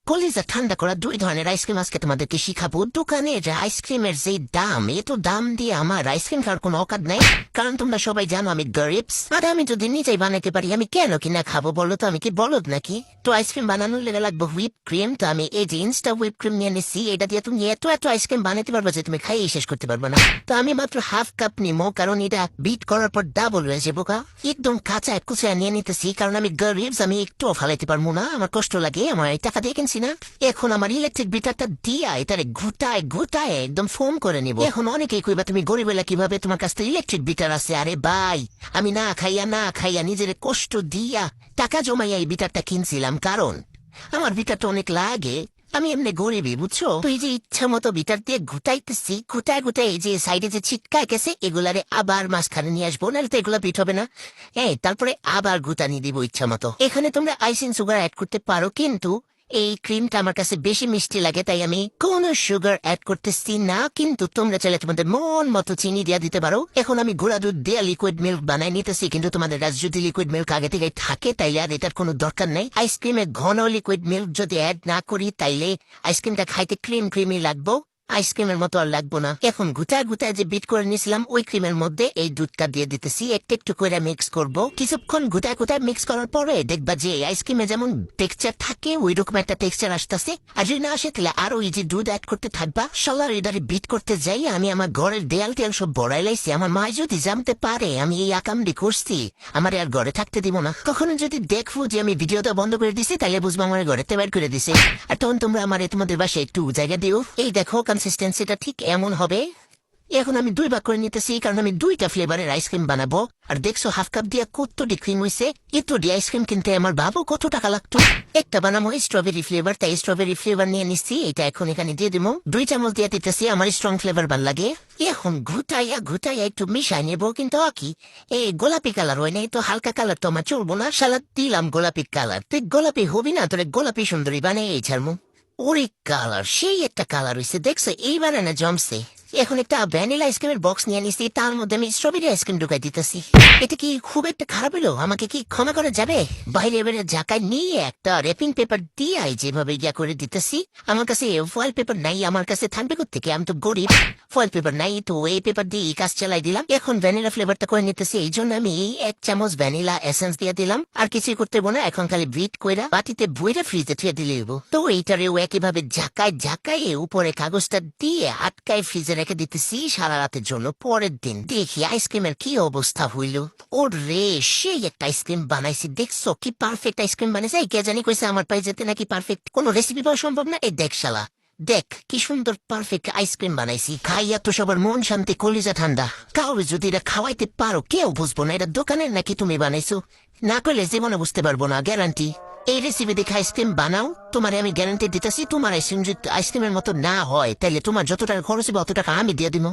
কলিজা ঠান্ডা করা 2 ধরনের আইসক্রিম আজকে তোমাদেরকে শিখাবো। দোকানের আইসক্রিমের যে দাম, এত দাম দিয়ে আমার আইসক্রিম খাওয়ার কোনো অকাত নাই। কারণ তোমরা সবাই জানো আমি গরিবস। আর আমি যদি নিজেই বানাতে পারি আমি কেন কিনা খাবো বলো তো, আমি কি বলদ নাকি? তো আইসক্রিম বানানোর লেগে লাগবে হুইপ ক্রিম। তো আমি এই যে ইনস্টা হুইপ ক্রিম নিয়ে নিচ্ছি। এটা দিয়ে তুমি এত এত আইসক্রিম বানাতে পারবে যে তুমি খাইয়ে শেষ করতে পারবে না। তো আমি মাত্র হাফ কাপ নিবো, কারণ এটা বিট করার পর ডাবল হয়ে যাবো। একদম কাঁচা কুচা নিয়ে নিতেছি, কারণ আমি গরিবস, আমি একটুও ফালাইতে পারবো না, আমার কষ্ট লাগে, আমার এই টাকা দিয়ে কিনছি না। এখন আমার ইলেকট্রিক বিটারটা দিয়া এটারে ঘুটায় ঘুটায় একদম ফোম করে নিব। এখন অনেকেই কইবা তুমি গরিব এলা কিভাবে তোমার কাছে ইলেকট্রিক বিটার আছে? আরে ভাই, আমি না খাইয়া নিজের কষ্ট দিয়া টাকা জমাইয়া এই বিটারটা কিনছিলাম, কারণ আমার বিটারটা অনেক লাগে। আমি এমনি গরিবই, বুঝছো? তো এই যে ইচ্ছা মতো বিটার দিয়ে ঘুটাইতেছি, ঘুটায় এই যে সাইডে যে ছিটকায় গেছে এগুলারে আবার মাঝখানে নিয়ে আসবো, নাহলে তো এগুলা বিট হবে না। তারপরে আবার ঘুটানি দিব ইচ্ছা মতো। এখানে তোমরা আইসিং সুগার অ্যাড করতে পারো, কিন্তু এই ক্রিমটা আমার কাছে বেশি মিষ্টি লাগে, তাই আমি কোনো সুগার অ্যাড করতেছি না। কিন্তু তোমরা চাইলে তোমাদের মন মতো চিনি দিয়া দিতে পারো। এখন আমি গুঁড়া দুধ দিয়ে লিকুইড মিল্ক বানাই নিতেছি, কিন্তু তোমাদের কাছে যদি লিকুইড মিল্ক আগে থেকে থাকে তাইলে আর এটার কোনো দরকার নেই। আইসক্রিমে ঘন লিকুইড মিল্ক যদি অ্যাড না করি তাইলে আইসক্রিমটা খাইতে ক্রিমি লাগবো, আইসক্রিমের মতো আর লাগবো না। এখন ঘুটায় যে বিট করে নিয়েছিলাম ওই ক্রিমের মধ্যে এই দুধটা দিয়ে দিতেছি, একটু একটু করে মিক্স করব। কিছুক্ষণ ঘুটায় মিক্স করার পরে দেখবা যে আইসক্রিমে যেমন টেক্সচার থাকে ওই রকম একটা টেক্সচার আসতেছে। আর যদি না আসে তাহলে আরো এই যে দুধ অ্যাড করতে থাকবা। সলার এদারে বিট করতে যাই আমি আমার ঘরের দেয়াল টেয়াল সব বড়াই লাইছি। আমার মা যদি জানতে পারে আমি এই আকামটি করছি, আমার আর ঘরে থাকতে দিব না। কখনো যদি দেখবো যে আমি ভিডিওটা বন্ধ করে দিছি তাহলে বুঝবো আমার ঘরে বের করে দিছে। আর তখন তোমরা আমার তোমাদের বাসায় একটু জায়গা দিও। এই দেখো কনসিস্টেন্সিটা ঠিক এমন হবে। এখন আমি 2 ভাগ করে নিতেছি, কারণ আমি 2টা ফ্লেভারের আইসক্রিম বানাবো। আর দেখছো হাফ কাপ দিয়া কতটি ক্রিম হয়েছে। এতটি আইসক্রিম কিনতে আমার ভাবো কত টাকা লাগতো। একটা বানাবো স্ট্রবেরি ফ্লেভার, তাই স্ট্রবেরি ফ্লেভার নিয়ে নিচ্ছি। এটা এখন এখানে দিয়ে দিব। 2 চামচ দিয়ে দিতেছি, আমার স্ট্রং ফ্লেভার ভাল লাগে। এখন ঘুটাইয়া একটু মিশাই নেবো, কিন্তু কি এই গোলাপি কালার হয় নাই তো, হালকা কালার তো আমার চলবো না। সালাদ দিলাম গোলাপি কালার, তুই গোলাপি হবি না, তোরে গোলাপি সুন্দরী বানিয়ে এই ছাড়মু। ওরে কালার, সেই একটা কালার হয়েছে, দেখছো এইবার না জমছে। এখন একটা ভ্যানিলা আইসক্রিমের বক্স নিয়ে নিচ্ছি, তার মধ্যে আমি স্ট্রবেরি আইসক্রিম ঢুকাই দিতেছি। এটা কি খুব একটা খারাপ হলো? আমাকে কি ক্ষমা করা যাবে? বাইরে এবারে জাকায় নিয়ে একটা র্যাপিং পেপার দিয়ে যেভাবে ইয়া করে দিতেছি। আমার কাছে ফয়েল পেপার নাই, আমার কাছে থাকবে কোত্থেকে, আমি তো গরিব। ফয়েল পেপার নাই, তো এই পেপার দিয়ে কাজ চালাই দিলাম। এখন ভ্যানিলা ফ্লেভারটা করে নিতেছি, এই জন্য আমি 1 চামচ ভ্যানিলা এসেন্স দিয়ে দিলাম। আর কিছুই করতে না, এখন খালি বিট কইরা বাটিতে বইরা ফ্রিজে থুয়ে দিলে হইব। তো এইটারেও একইভাবে ঝাঁকায় উপরে কাগজটা দিয়ে আটকায় ফ্রিজে রেখে দিতেছি সারা রাতের জন্য। পরের দিন দেখি আইসক্রিমের কি অবস্থা হইল। ওর রে, সেই একটা আইসক্রিম বানাইছি, দেখছো কি পারফেক্ট আইসক্রিম বানাইছে। কে জানি কইছে আমার পায়ে যেতে নাকি পারফেক্ট কোনো রেসিপি পাওয়া সম্ভব না। এই দেখ শালা, দেখ কি সুন্দর পারফেক্ট আইসক্রিম বানাইছি। খাইয়া তো সবার মন শান্তি, কলিজা ঠান্ডা। কাউরে যদি এটা খাওয়াইতে পারো কেউ বুঝবো না এটা দোকানের নাকি তুমি বানাইছো। না করলে জীবনে বুঝতে পারবো না, গ্যারান্টি। এই রেসিপি দেখে আইসক্রিম বানাও, তোমারে আমি গ্যারান্টি দিতেছি। তোমার আইসক্রিম যদি আইসক্রিমের মতো না হয় তাহলে তোমার যত টাকা খরচ হবে অত টাকা আমি দিয়ে দিব।